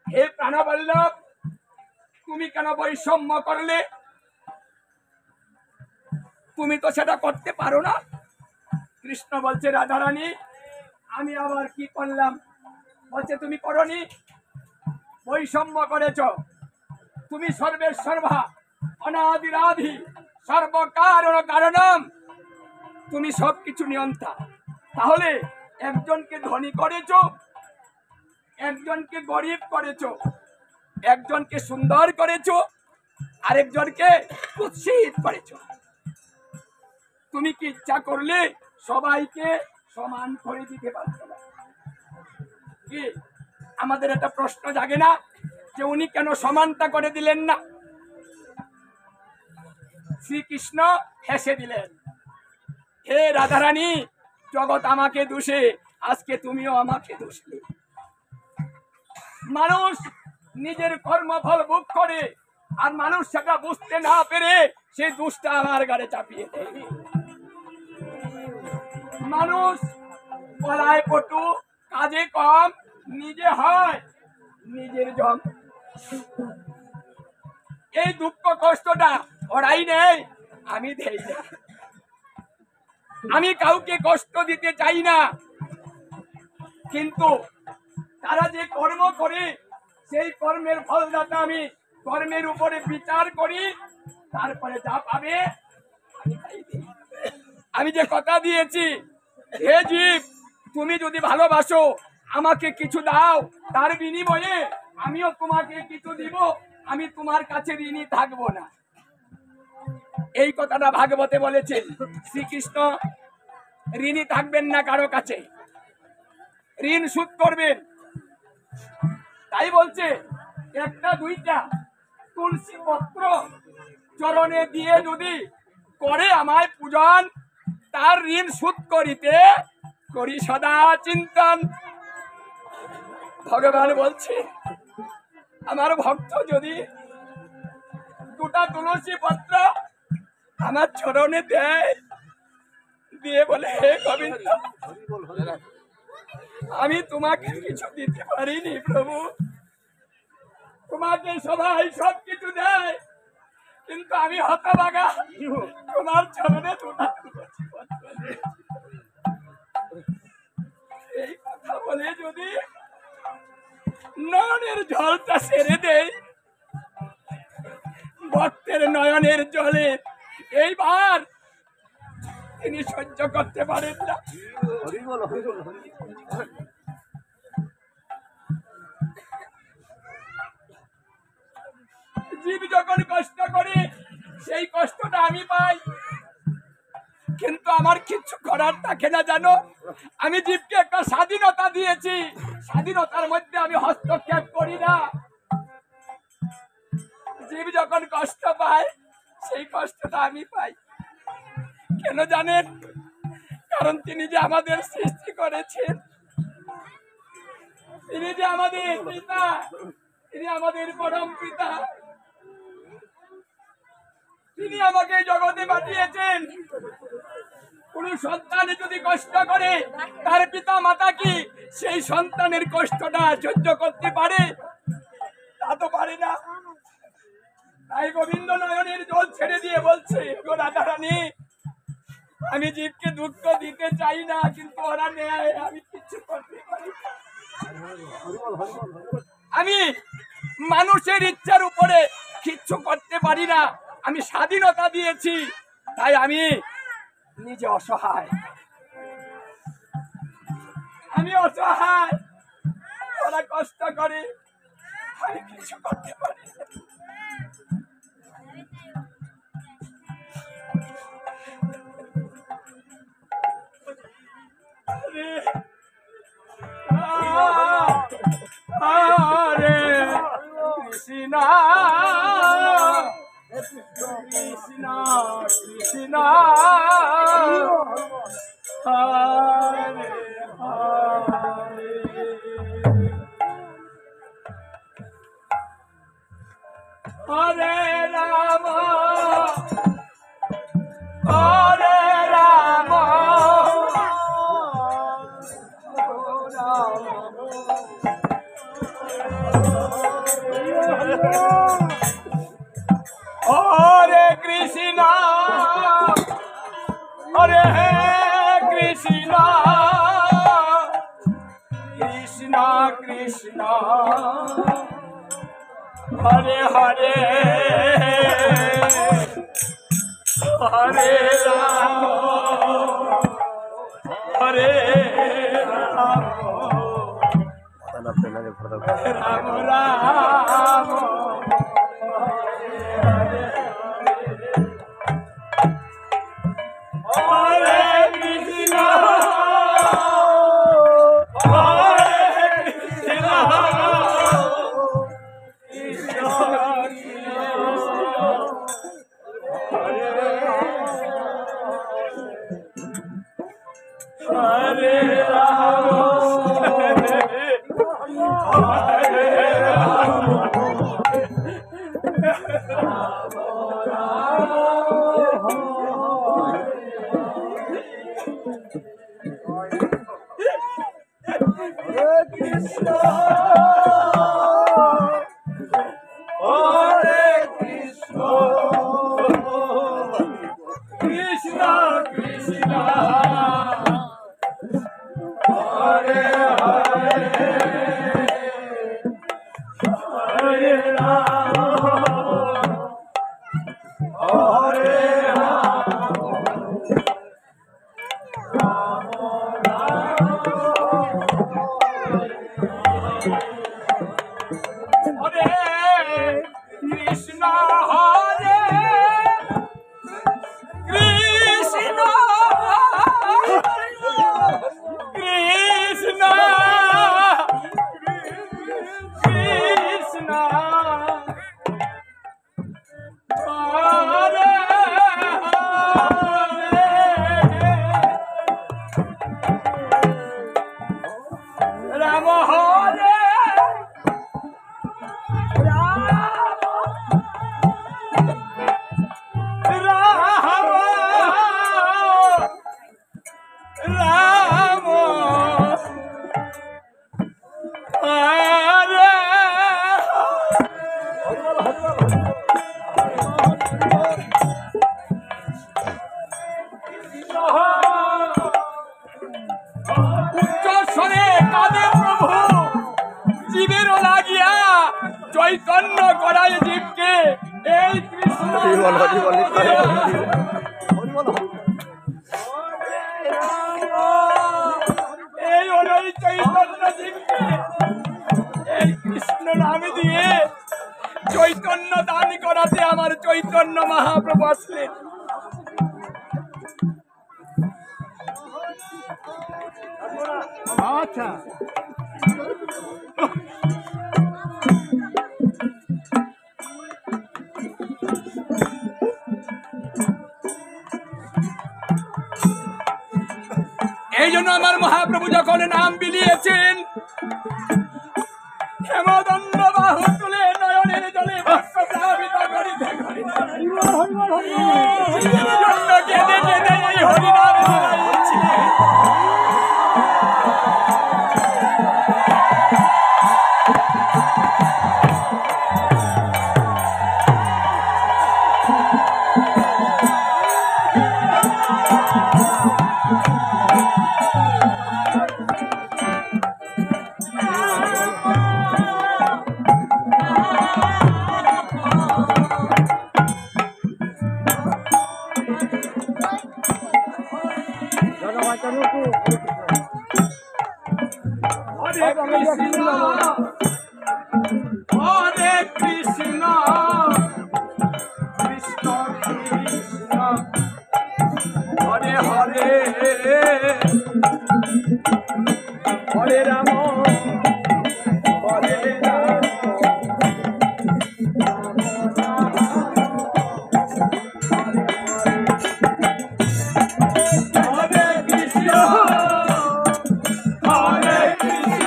হে প্রাণবল্লভ, তুমি কেন বৈষম্য করলে? তুমি তো সেটা করতে পারো না। কৃষ্ণ বলছে, রাধারানী আমি আবার কি করলাম? বলছে, তুমি করনি, বৈষম্য করেছ। তুমি সর্বেশ্বর্ভা, অনাদিরাধি, সর্বকারণ কারণম, তুমি সবকিছু নিয়ন্তা। তাহলে একজনকে ধনী করেছো, একজনকে গরিব করেছো, একজনকে সুন্দর করেছো, আরেকজনকে কুৎসিত করেছো। তুমি কি ইচ্ছা করলে সবাইকে সমান করে দিতে পারছো না? কি আমাদের একটা প্রশ্ন জাগে না যে উনি কেন সমানতা করে দিলেন না? শ্রীকৃষ্ণ হেসে দিলেন, হে রাধারানী, জগৎ আমাকে দোষে, আজকে তুমিও আমাকে দোষলে। মানুষ নিজের কর্মফল ভোগ করে, আর মানুষ সেটা বুঝতে না পেরে সেই দোষটা আমার গাড়ে চাপিয়ে দেয়। মানুষ বলায় পটু, কাজে কম, নিজে হয় নিজের জম। এই দুঃখ কষ্টটা ওরাই নেই, আমি দেই না। আমি কাউকে কষ্ট দিতে চাই না, কিন্তু তারা যে কর্ম করে সেই কর্মের ফলদাতা আমি। কর্মের উপরে বিচার করি, তারপরে যা পাবে আমি তাই দিই। আমি যে কথা দিয়েছি, হে জীব, তুমি যদি ভালোবাসো আমাকে কিছু দাও, তার বিনিময়ে আমিও তোমাকে কিছু দিব, আমি তোমার কাছে ঋণী থাকবো না। এই কথাটা ভাগবতে বলেছে। শ্রীকৃষ্ণ ঋণী থাকবেন না কারো কাছে, ঋণ শোধ করবেন। তাই বলছে, একটা দুইটা তুলসী পত্র চরণে দিয়ে যদি করে আমায় পূজন, তার ঋণ শোধ করিতে করি সদা চিন্তন। ভগবান বলছে, আমার ভক্ত যদি দুটা তুলসী পত্র আমার চরণে দেয়, দিয়ে বলে, হে গোবিন্দ, আমি তোমাকে কিছু দিতে পারিনি প্রভু, তোমাকে সবাই সব কিছু দেয়, কিন্তু আমি হতভাগা, তোমার চরণে দুটা তুলসী পত্র দিয়েছি। এই কথা বলে যদি নয়নের জলটা ছেড়ে দেই, ভক্তের নয়নের জলে এইবার তিনি সহ্য করতে পারেন না। জীব যখন কষ্ট করে সেই কষ্টটা আমি পাই, কিন্তু আমার কিছু করার থাকে না জানো। আমি জীবকে একটা স্বাধীনতা দিয়েছি, স্বাধীনতার মধ্যে আমি হস্তক্ষেপ করি না। জীব যখন কষ্ট পায় সেই কষ্টটা আমি পাই। কেন জানেন? কারণ তিনি যে আমাদের সৃষ্টি করেছেন, তিনি যে আমাদের পিতা, তিনি আমাদের পরম পিতা, তিনি আমাকে জগতে পাঠিয়েছেন। কোন সন্তান যদি কষ্ট করে, তার পিতা মাতা কি সেই সন্তানের কষ্টটা সহ্য করতে পারে? তা তো পারে না। তাই গোবিন্দ নয়নের জল ছেড়ে দিয়ে বলছে, গো রাধারানী, আমি জীবকে দুঃখ দিতে চাই না, কিন্তু ওরা নেয়, আমি কিছু করতে পারি না। আমি মানুষের ইচ্ছার উপরে কিচ্ছু করতে পারি না। আমি স্বাধীনতা দিয়েছি, তাই আমি নিজে অসহায়। আমি অসহায়, ওরা কষ্ট করে, আমি কিছু করতে পারি না। হরে কৃষ্ণ কৃষ্ণ কৃষ্ণ হরে হরে হরে রাম হরে রাম হরে কৃষ্ণ হরে কৃষ্ণ কৃষ্ণ কৃষ্ণ হরে হরে হরে রাম হরে রাম রাম রাম হরে কৃষ্ণ হরে রাম কৃষ্ণ হরে কৃষ্ণ কৃষ্ণ কৃষ্ণ হরে হরে হরে রাম হরে কৃষ্ণ হরে কৃষ্ণ কৃষ্ণ কৃষ্ণ হরে রাম হরে রাম হরে উচ্চস্বরে কাঁদে প্রভু জীবেরও লাগিয়া চৈতন্য করায় জীবকে এই কৃষ্ণ এই অনুই চৈতন্য জীবকে এই কৃষ্ণ নাম দিয়ে চৈতন্য দান করাতে আমার চৈতন্য মহাপ্রভু আসলেন। আচ্ছা এই জন্য আমার মহাপ্রভু যখন নাম বিলিয়েছেন হেমদণ্ড বাহু তুলে নয়নের জলে বাষ্পপ্লাবিত করিতে করিতে জন্য কেঁদে কেঁদে এই হরিনাম গাইছিলেন। হরে কৃষ্ণ হরে কৃষ্ণ কৃষ্ণ কৃষ্ণ হরে হরে হরে রাম হরে রাম হরে কৃষ্ণ হরে কৃষ্ণ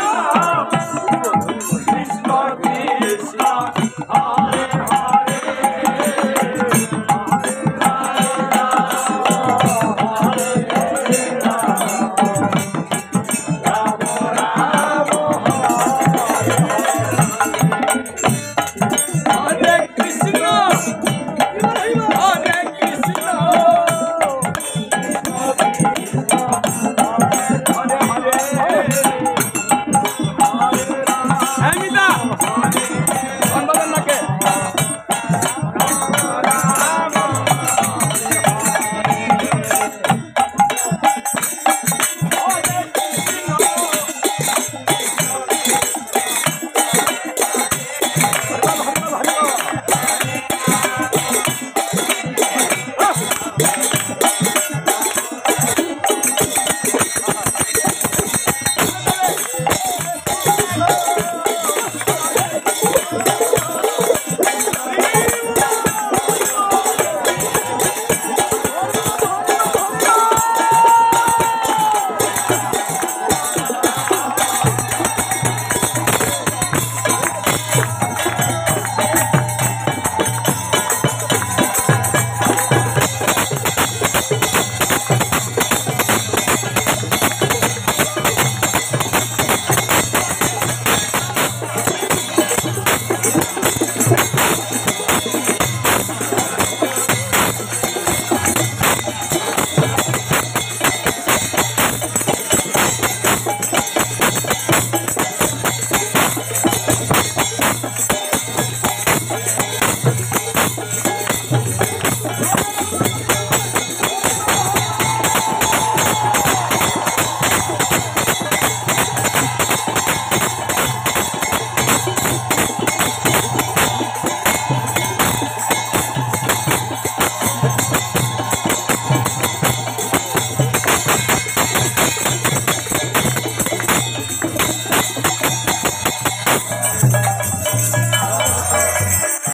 না